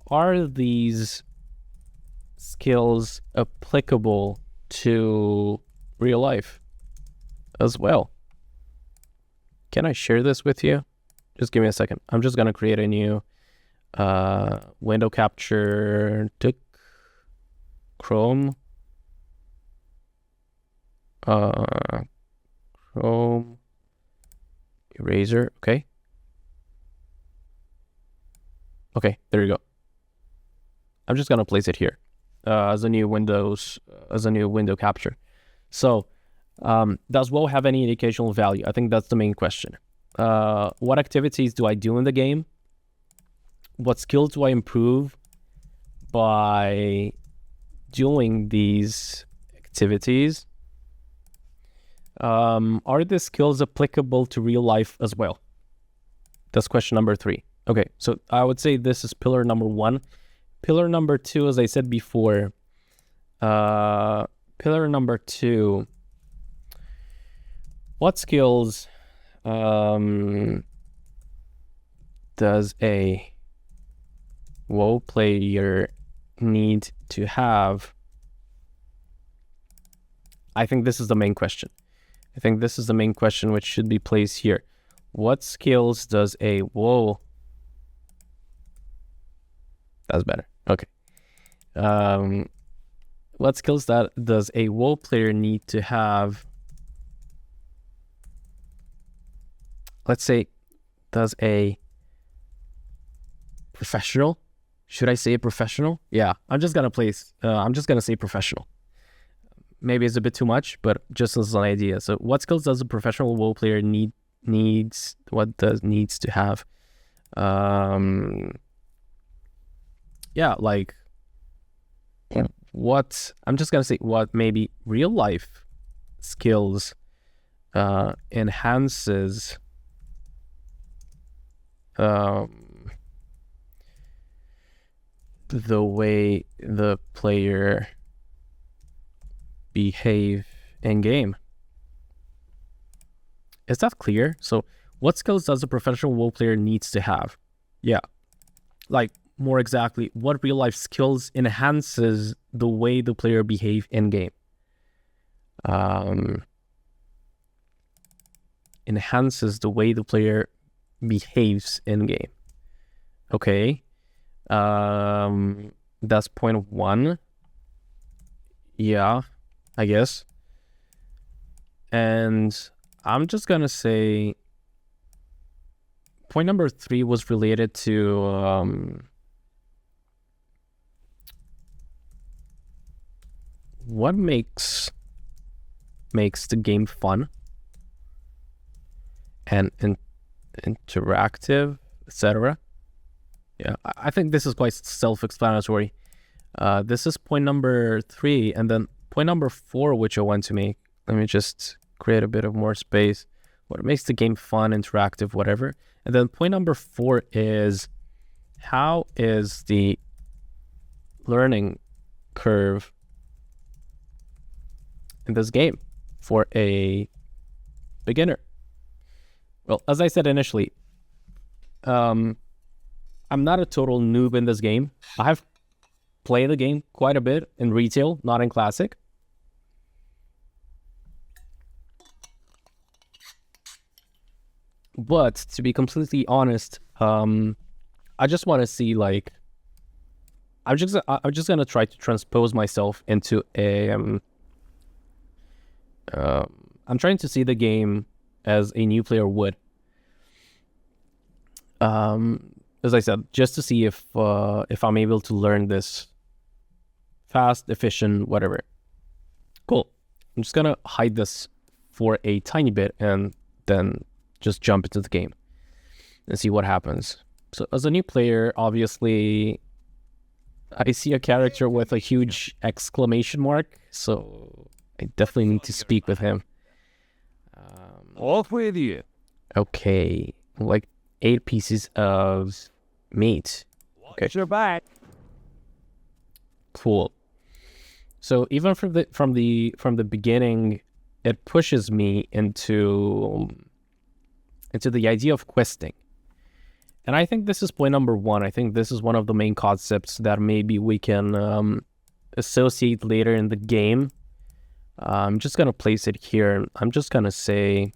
are these skills applicable to real life as well? Can I share this with you? Just give me a second. I'm just going to create a new window capture to Chrome. Chrome eraser. Okay. Okay, there you go. I'm just gonna place it here as a new window capture. So does WoW have any educational value? I think that's the main question. What activities do I do in the game? What skills do I improve by doing these activities? Are the skills applicable to real life as well? That's question number 3. Okay, so I would say this is pillar number 1. Pillar number 2, as I said before, pillar number 2, what skills does a WoW player need to have? I think this is the main question. I think this is the main question which should be placed here. What skills does a WoW... That's better. Okay. What skills does a WoW player need to have? Let's say, does a professional? Should I say a professional? Yeah, I'm just gonna say professional. Maybe it's a bit too much, but just as an idea. So what skills does a professional WoW player needs to have? Yeah, like what, I'm just gonna say what maybe real life skills enhances the way the player behave in game. Is that clear? So what skills does a professional WoW player needs to have? Yeah, like more exactly, what real life skills enhances the way the player behave in game? Enhances the way the player behaves in game. Okay. That's point 1. Yeah, I guess. And I'm just gonna say point number 3 was related to what makes the game fun and interactive, etc. Yeah, I think this is quite self-explanatory. This is point number 3, and then point number 4, which I want to make. Let me just create a bit of more space. What makes the game fun, interactive, whatever. And then point number 4 is, how is the learning curve in this game for a beginner? Well, as I said initially, I'm not a total noob in this game. I have played the game quite a bit in retail, not in classic. But to be completely honest, I just want to see, like, I'm just gonna try to transpose myself into a I'm trying to see the game as a new player would. As I said, just to see if I'm able to learn this fast, efficient, whatever. Cool. I'm just gonna hide this for a tiny bit and then just jump into the game and see what happens. So as a new player, obviously, I see a character with a huge exclamation mark, so I definitely need to speak with him. Off with you. Okay, like 8 pieces of meat. Okay. Watch your back. Cool. So even from the beginning, it pushes me into the idea of questing. And I think this is point number one. I think this is one of the main concepts that maybe we can associate later in the game. I'm just going to place it here. I'm just going to say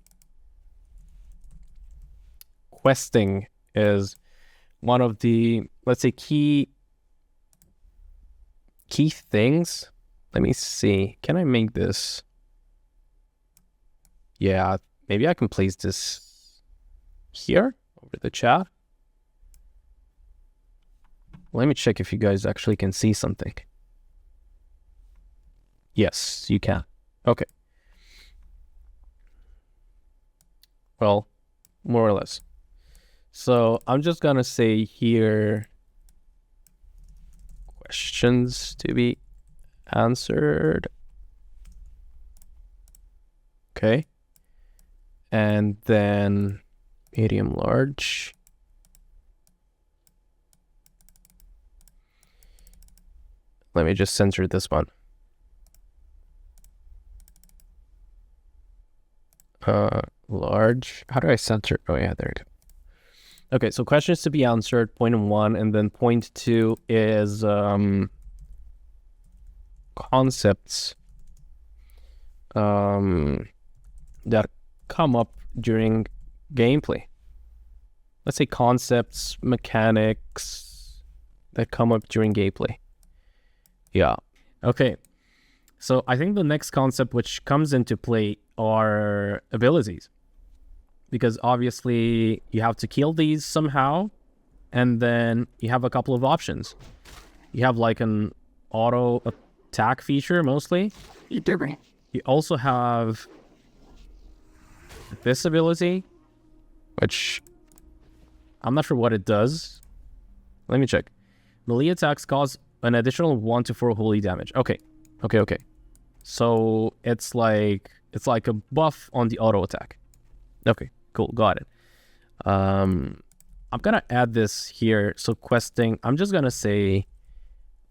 questing is one of the, let's say, key things. Let me see. Can I make this? Yeah, maybe I can place this here over the chat. Let me check if you guys actually can see something. Yes, you can. Okay. Well, more or less. So I'm just gonna say here, questions to be answered. Okay. And then medium, large. Let me just censor this one. Large. How do I censor? Oh yeah, there we go. Okay, so questions to be answered, point one, and then point two is concepts that come up during gameplay. Let's say concepts, mechanics that come up during gameplay. Yeah. Okay. So I think the next concept which comes into play are abilities. Because obviously you have to kill these somehow, and then you have a couple of options. You have like an auto attack feature mostly. You also have this ability, which I'm not sure what it does. Let me check. Melee attacks cause an additional 1 to 4 holy damage. Okay. So it's like a buff on the auto attack. Okay, cool, got it. I'm gonna add this here. So questing, I'm just gonna say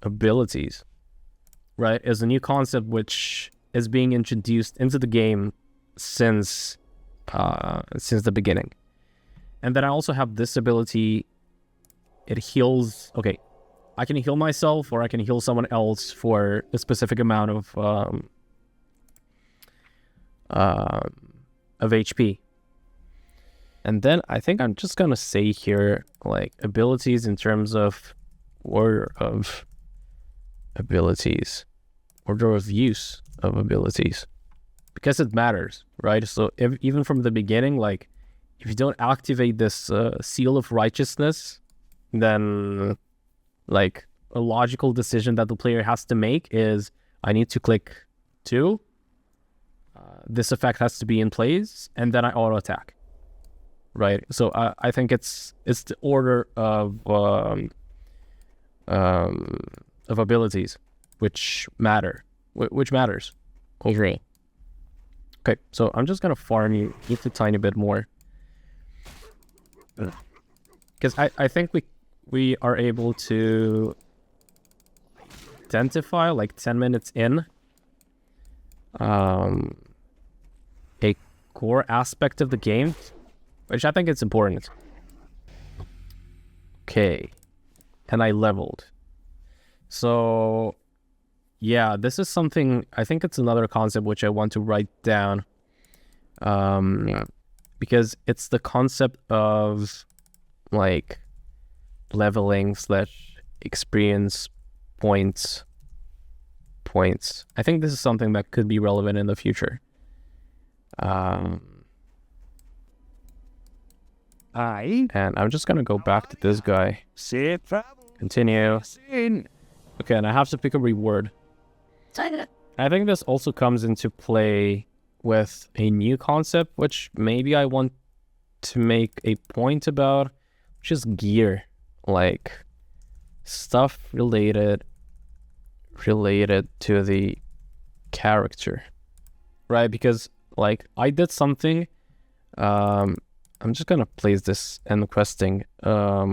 abilities, right? Is a new concept which is being introduced into the game since the beginning. And then I also have this ability. It heals. Okay, I can heal myself, or I can heal someone else for a specific amount of HP. And then I think I'm just gonna say here, like, abilities in terms of order of abilities, order of use of abilities, because it matters, right? So even from the beginning, like, if you don't activate this seal of righteousness, then like a logical decision that the player has to make is, I need to click 2, this effect has to be in place, and then I auto attack. Right, so I think it's the order of abilities which matters. Agree. Okay, so I'm just gonna farm you just a tiny bit more, because I think we are able to identify, like 10 minutes in, a core aspect of the game, which I think it's important. Okay. And I leveled. So, yeah, this is something, I think it's another concept which I want to write down. Because it's the concept of, like, leveling / experience points. I think this is something that could be relevant in the future. And I'm just gonna go back to this guy. Continue. Okay, and I have to pick a reward. I think this also comes into play with a new concept, which maybe I want to make a point about, which is gear. Like, stuff related to the character. Right? Because, like, I did something, I'm just gonna place this in questing. How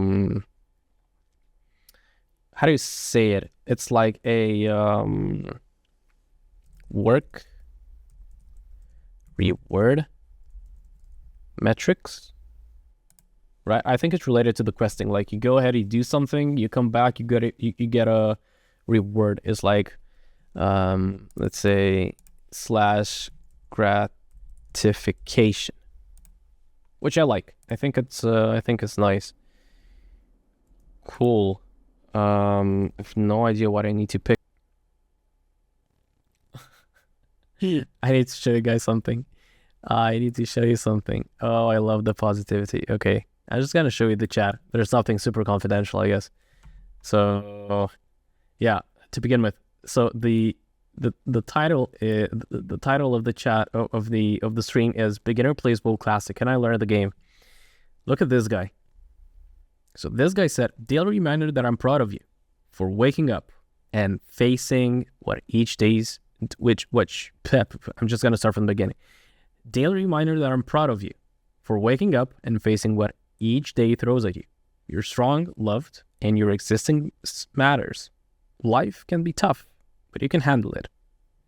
do you say it? It's like a work reward metrics. right? I think it's related to the questing. Like you go ahead, you do something, you come back, you get a reward. It's like, let's say slash gratification, which I like. I think it's nice. Cool. I have no idea what I need to pick. I need to show you guys something. I need to show you something. Oh, I love the positivity. Okay, I'm just gonna show you the chat. There's nothing super confidential, I guess. So, yeah. To begin with, so the title is, the title of the chat of the stream is "Beginner Plays WoW Classic. Can I learn the game?" Look at this guy. So this guy said, "Daily reminder that I'm proud of you for waking up and facing what each day's which I'm just gonna start from the beginning. Daily reminder that I'm proud of you for waking up and facing what each day throws at you. You're strong, loved, and your existence matters. Life can be tough, but you can handle it.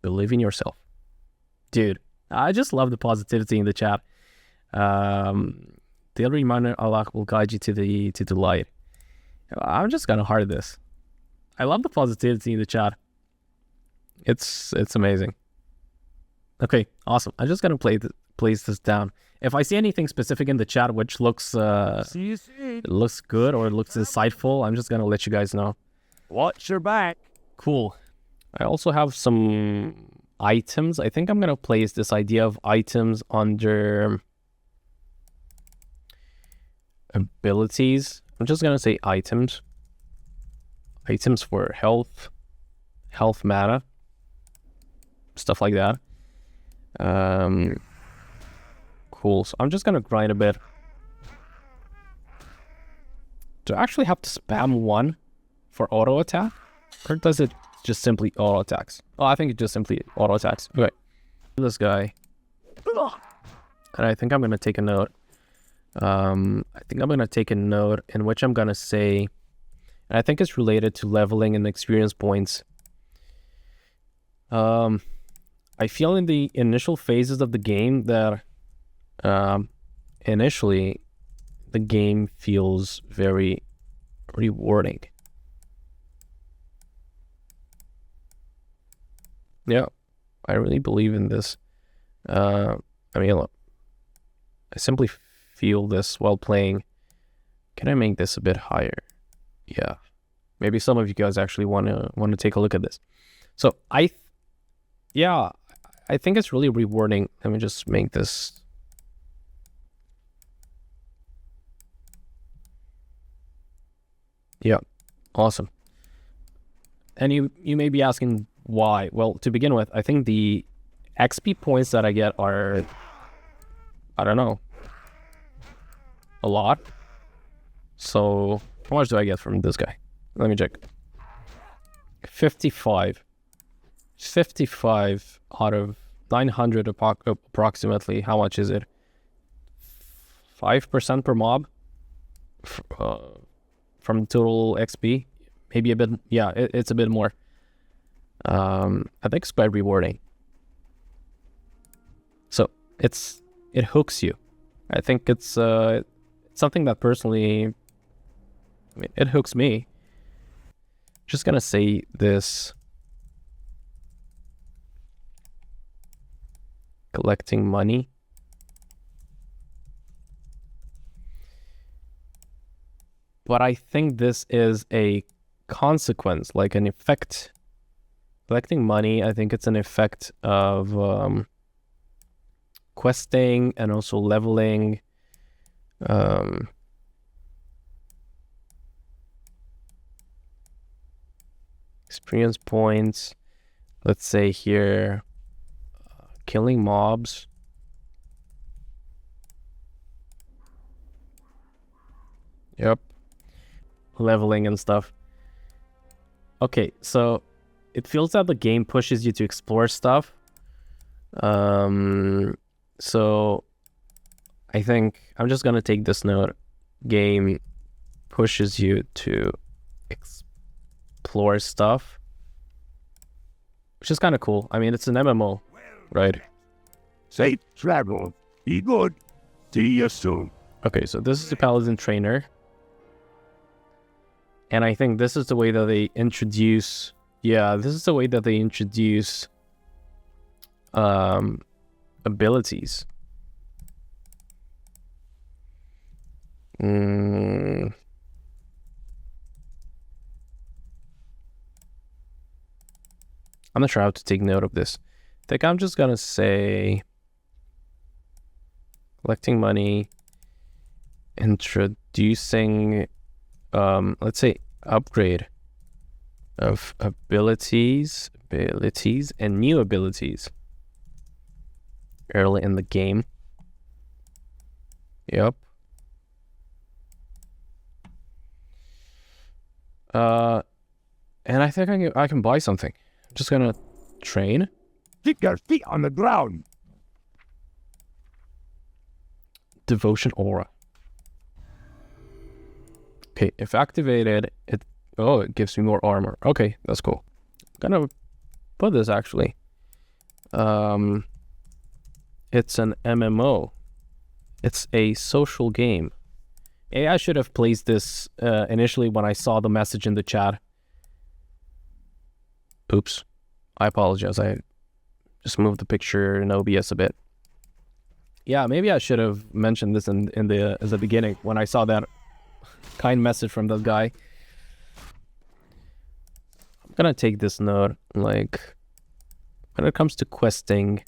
Believe in yourself." Dude, I just love the positivity in the chat. Daily reminder, Allah will guide you to the light. I'm just gonna heart this. I love the positivity in the chat. It's amazing. Okay, awesome. I'm just gonna place this down. If I see anything specific in the chat which looks looks good or looks insightful, I'm just gonna let you guys know. Watch your back. Cool. I also have some items. I think I'm gonna place this idea of items under abilities. I'm just gonna say items. Items for health mana, stuff like that. Cool. So I'm just gonna grind a bit. Do I actually have to spam 1 for auto attack, or does it just simply auto attacks? Oh, I think it just simply auto attacks. Okay, this guy, and I think I'm gonna take a note. I think I'm gonna take a note in which I'm gonna say, and I think it's related to leveling and experience points. I feel in the initial phases of the game that initially the game feels very rewarding. Yeah, I really believe in this. I mean, look, I simply feel this while playing. Can I make this a bit higher? Yeah, maybe some of you guys actually want to take a look at this. So I think it's really rewarding. Let me just make this. Yeah, awesome. And you may be asking why. Well, to begin with, I think the XP points that I get are, I don't know, a lot. So how much do I get from this guy? Let me check. 55 out of 900 approximately. How much is it? 5% per mob from total XP. Maybe a bit. Yeah, it's a bit more. I think it's quite rewarding. So it hooks you. I think it's something that personally, I mean, it hooks me. Just gonna say this. Collecting money. But I think this is a consequence, like an effect. Collecting money, I think it's an effect of questing and also leveling. Experience points. Let's say here, killing mobs. Yep. Leveling and stuff. Okay, so it feels that the game pushes you to explore stuff. So I think I'm just gonna take this note. Game pushes you to explore stuff, which is kind of cool. I mean, it's an MMO, right? Safe travel. Be good. See you soon. Okay, so this is the Paladin Trainer. And I think this is the way that they introduce... Yeah, this is the way that they introduce abilities. I'm not sure how to take note of this. I think I'm just gonna say collecting money, introducing let's say upgrade of abilities and new abilities early in the game. Yep. And I think I can buy something. I'm just gonna train. Keep your feet on the ground. Devotion aura. Okay, if activated, it gives me more armor. Okay, that's cool. I'm gonna put this actually. It's an MMO. It's a social game. Hey, I should have placed this initially when I saw the message in the chat. Oops. I apologize. I just moved the picture in OBS a bit. Yeah, maybe I should have mentioned this in the beginning when I saw that kind message from that guy. I'm gonna take this note, like, when it comes to questing,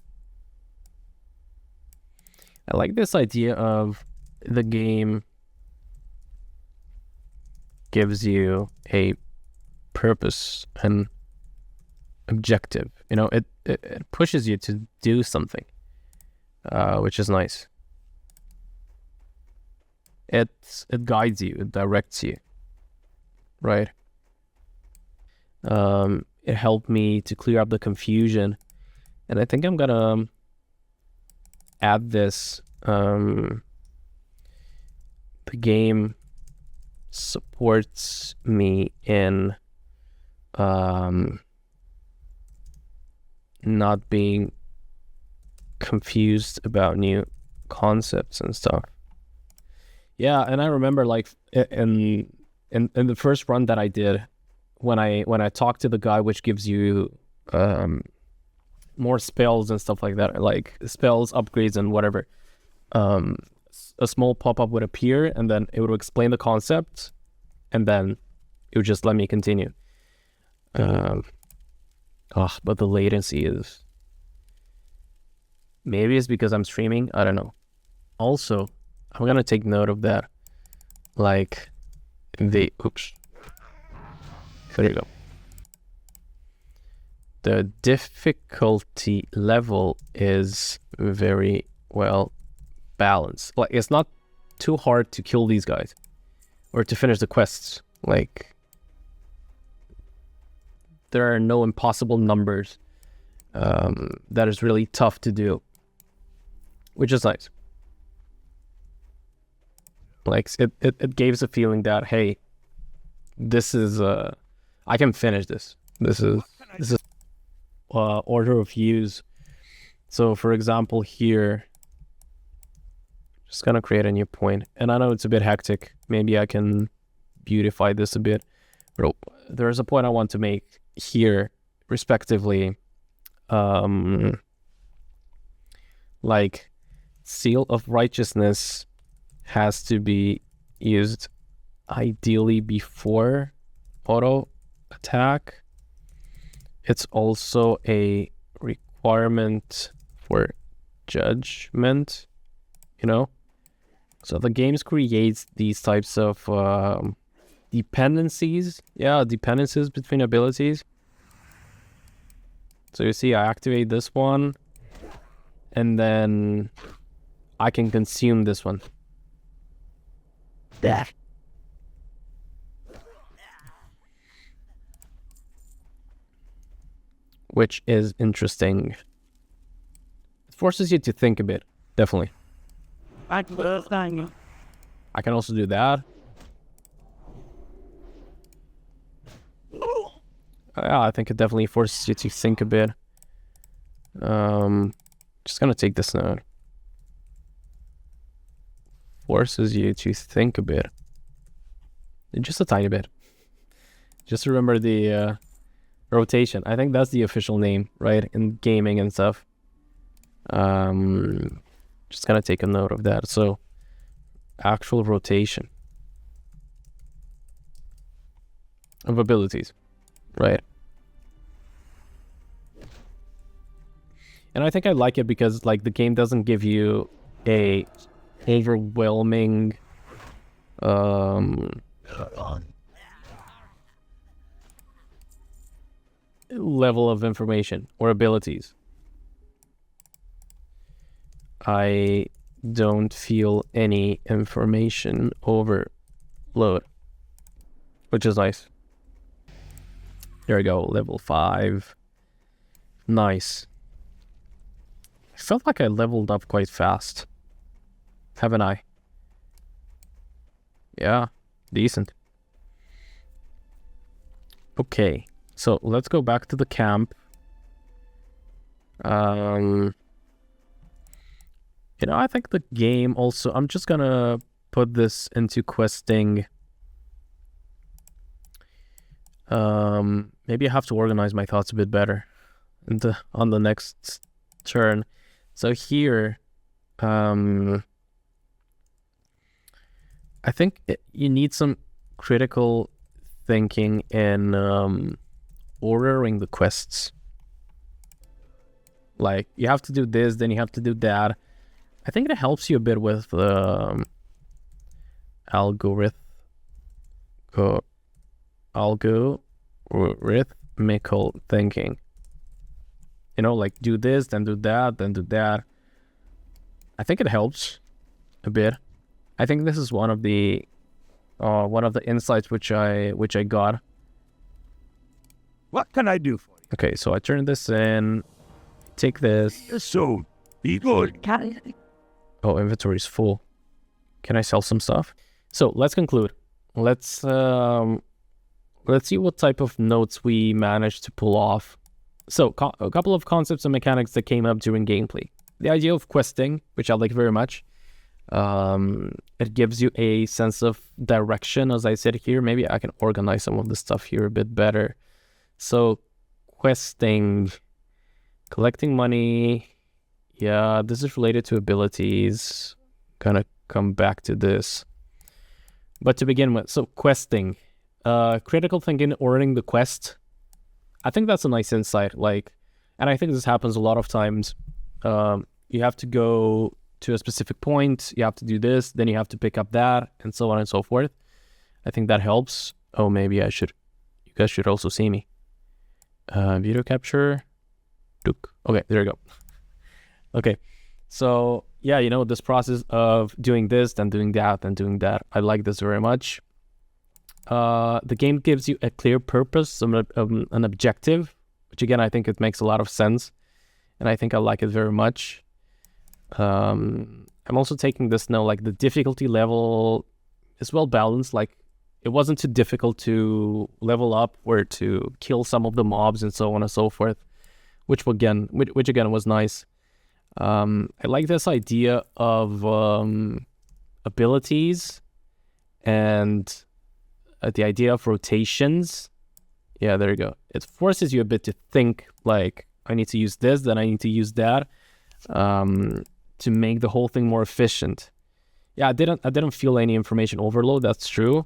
I like this idea of the game gives you a purpose and objective. You know, it pushes you to do something, which is nice. It guides you, it directs you, right? It helped me to clear up the confusion, and I think I'm gonna add this. The game supports me in not being confused about new concepts and stuff. Yeah, and I remember like in the first run that I did, when I talked to the guy, which gives you more spells and stuff like that, like spells, upgrades, and whatever. A small pop-up would appear, and then it would explain the concept, and then it would just let me continue. But the latency is... Maybe it's because I'm streaming, I don't know. Also, I'm gonna take note of that. Like, oops. There you go. The difficulty level is very well balanced. Like, it's not too hard to kill these guys or to finish the quests. Like, there are no impossible numbers. That is really tough to do, which is nice. Like, it gives a feeling that, hey, this is I can finish this. This is order of use. So for example, here, just gonna create a new point, and I know it's a bit hectic. Maybe I can beautify this a bit. But there's a point I want to make here, respectively. Like, Seal of Righteousness has to be used ideally before auto attack. It's also a requirement for judgment, you know? So the games creates these types of dependencies. Yeah, dependencies between abilities. So you see, I activate this one, and then I can consume this one. There. Which is interesting. It forces you to think a bit, definitely. I can also do that. Yeah, I think it definitely forces you to think a bit. Just gonna take this note. forces you to think a bit. Just a tiny bit. Just remember the rotation. I think that's the official name, right? In gaming and stuff. Just gonna take a note of that. So, actual rotation of abilities, right? And I think I like it because like the game doesn't give you a overwhelming level of information or abilities. I don't feel any information overload, which is nice. There we go, level 5. Nice. I felt like I leveled up quite fast. Haven't I? Yeah, decent. Okay, so let's go back to the camp. You know, I think the game also... I'm just gonna put this into questing. Maybe I have to organize my thoughts a bit better on the next turn. So here, I think you need some critical thinking in ordering the quests. Like, you have to do this, then you have to do that. I think it helps you a bit with algorithmical thinking. You know, like do this, then do that, then do that. I think it helps a bit. I think this is one of the insights which I got. What can I do for you? Okay, so I turn this in. Take this. So, be good. Oh, inventory is full. Can I sell some stuff? So let's conclude. Let's see what type of notes we managed to pull off. So a couple of concepts and mechanics that came up during gameplay. The idea of questing, which I like very much. It gives you a sense of direction, as I said here. Maybe I can organize some of the stuff here a bit better. So questing, collecting money. Yeah, this is related to abilities. Gonna come back to this. But to begin with, so questing. Critical thinking, ordering the quest. I think that's a nice insight. Like, and I think this happens a lot of times. You have to go to a specific point. You have to do this. Then you have to pick up that, and so on and so forth. I think that helps. Oh, maybe I should. You guys should also see me. Video capture. Okay, there you go. Okay, so yeah, you know, this process of doing this, then doing that, then doing that. I like this very much. The game gives you a clear purpose, an objective, which again, I think it makes a lot of sense. And I think I like it very much. I'm also taking this now, like the difficulty level is well balanced. Like it wasn't too difficult to level up or to kill some of the mobs and so on and so forth, which again was nice. I like this idea of abilities and the idea of rotations. Yeah, there you go. It forces you a bit to think like, I need to use this, then I need to use that, to make the whole thing more efficient. Yeah, I didn't feel any information overload, that's true.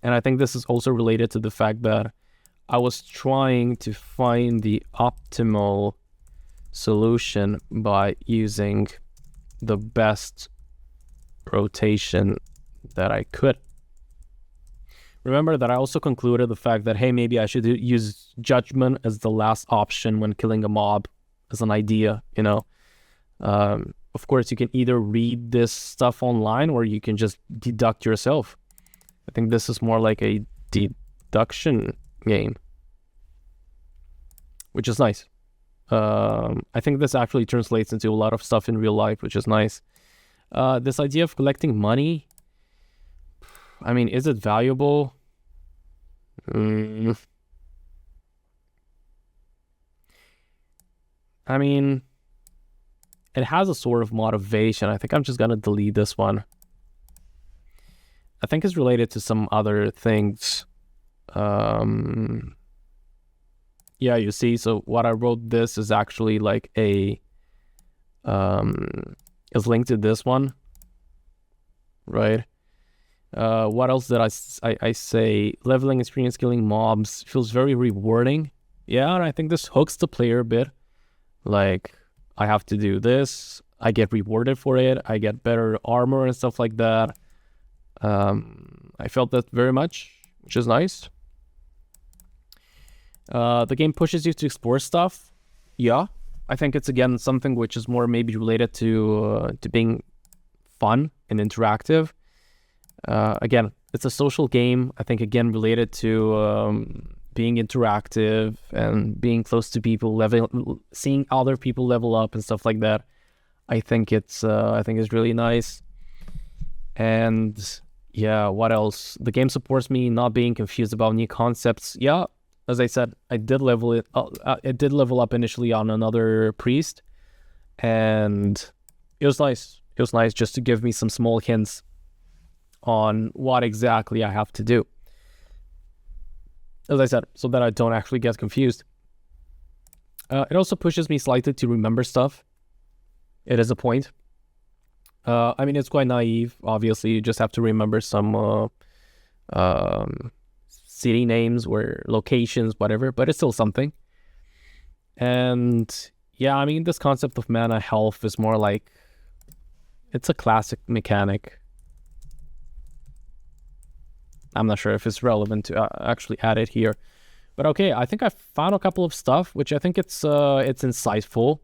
And I think this is also related to the fact that I was trying to find the optimal solution by using the best rotation that I could. Remember that I also concluded the fact that, hey, maybe I should use judgment as the last option when killing a mob as an idea, you know. Of course, you can either read this stuff online or you can just deduct yourself. I think this is more like a deduction game, which is nice. I think this actually translates into a lot of stuff in real life, which is nice. This idea of collecting money, I mean, is it valuable? I mean, it has a sort of motivation. I think I'm just gonna delete this one. I think it's related to some other things. Yeah, you see, so what I wrote this is actually like is linked to this one, right? What else did I say? Leveling experience, killing mobs feels very rewarding. Yeah, and I think this hooks the player a bit. Like, I have to do this, I get rewarded for it, I get better armor and stuff like that. I felt that very much, which is nice. The game pushes you to explore stuff. Yeah, I think it's again something which is more maybe related to being fun and interactive. Again, it's a social game. I think again related to being interactive and being close to people, seeing other people level up and stuff like that. I think it's really nice. And yeah, what else? The game supports me not being confused about new concepts. Yeah, as I said, I did level it. It did level up initially on another priest, and it was nice. It was nice just to give me some small hints on what exactly I have to do. As I said, so that I don't actually get confused. It also pushes me slightly to remember stuff. It is a point. I mean, it's quite naive. Obviously, you just have to remember some city names or locations, whatever, but it's still something. And yeah, I mean, this concept of mana health is more like, it's a classic mechanic. I'm not sure if it's relevant to actually add it here. But okay, I think I found a couple of stuff, which I think it's insightful.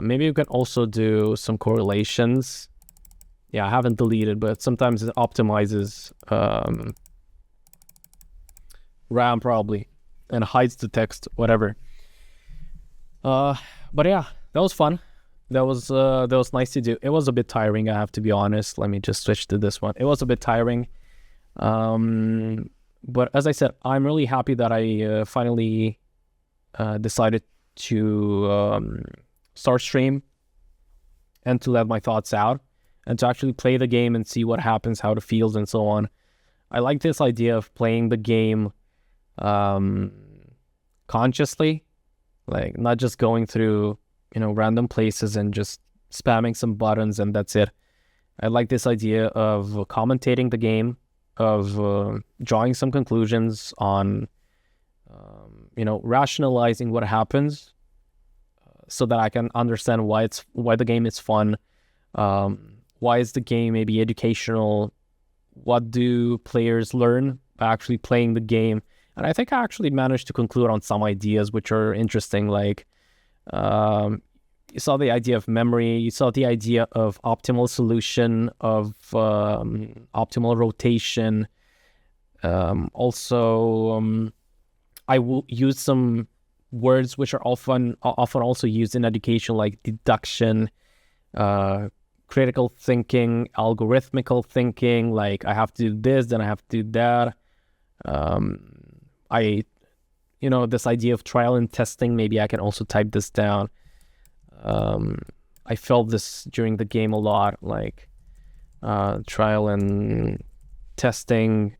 Maybe you can also do some correlations. Yeah, I haven't deleted, but sometimes it optimizes RAM probably and hides the text, whatever. But yeah, that was fun. That was nice to do. It was a bit tiring, I have to be honest. Let me just switch to this one. It was a bit tiring. But as I said, I'm really happy that I finally decided to start stream and to let my thoughts out and to actually play the game and see what happens, how it feels, and so on. I like this idea of playing the game consciously, like not just going through, random places and just spamming some buttons and that's it. I like this idea of commentating the game, of drawing some conclusions on, rationalizing what happens, so that I can understand why the game is fun, why is the game maybe educational, what do players learn by actually playing the game. And I think I actually managed to conclude on some ideas which are interesting, like you saw the idea of memory, you saw the idea of optimal solution, of optimal rotation. Also, I will use some words which are often also used in education, like deduction, critical thinking, algorithmical thinking, like I have to do this, then I have to do that. This idea of trial and testing, maybe I can also type this down. I felt this during the game a lot, like trial and testing,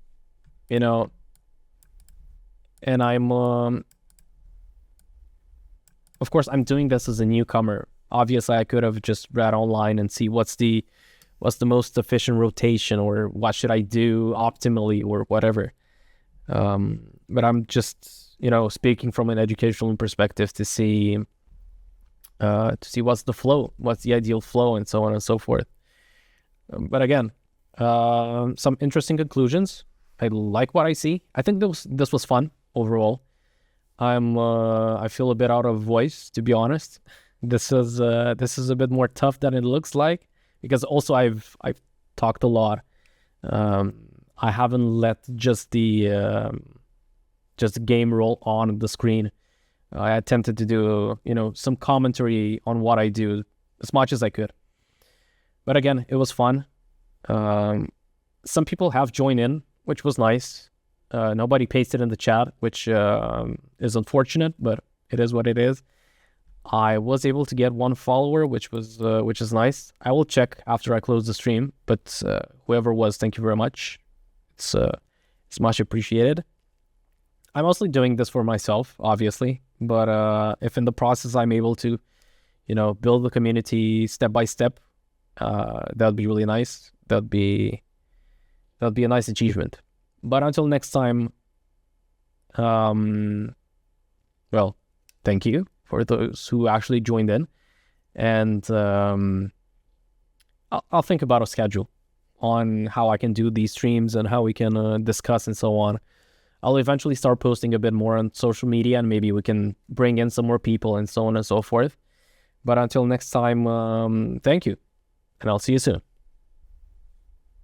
and I'm of course I'm doing this as a newcomer. Obviously I could have just read online and see what's the most efficient rotation, or what should I do optimally, or whatever. But I'm just speaking from an educational perspective to see what's the flow, what's the ideal flow, and so on and so forth. But again, some interesting conclusions. I like what I see. I think this was fun overall. I feel a bit out of voice, to be honest. This is a bit more tough than it looks like, because also I've talked a lot. I haven't let just the game roll on the screen. I attempted to do some commentary on what I do as much as I could. But again, it was fun. Some people have joined in, which was nice. Nobody pasted in the chat, which is unfortunate, but it is what it is. I was able to get 1 follower, which is nice. I will check after I close the stream, but whoever was, thank you very much. It's much appreciated. I'm mostly doing this for myself, obviously, but if in the process I'm able to, build the community step by step, that'd be really nice. That'd be a nice achievement. But until next time, well, thank you for those who actually joined in, and I'll think about a schedule on how I can do these streams and how we can discuss and so on. I'll eventually start posting a bit more on social media, and maybe we can bring in some more people and so on and so forth. But until next time, thank you, and I'll see you soon.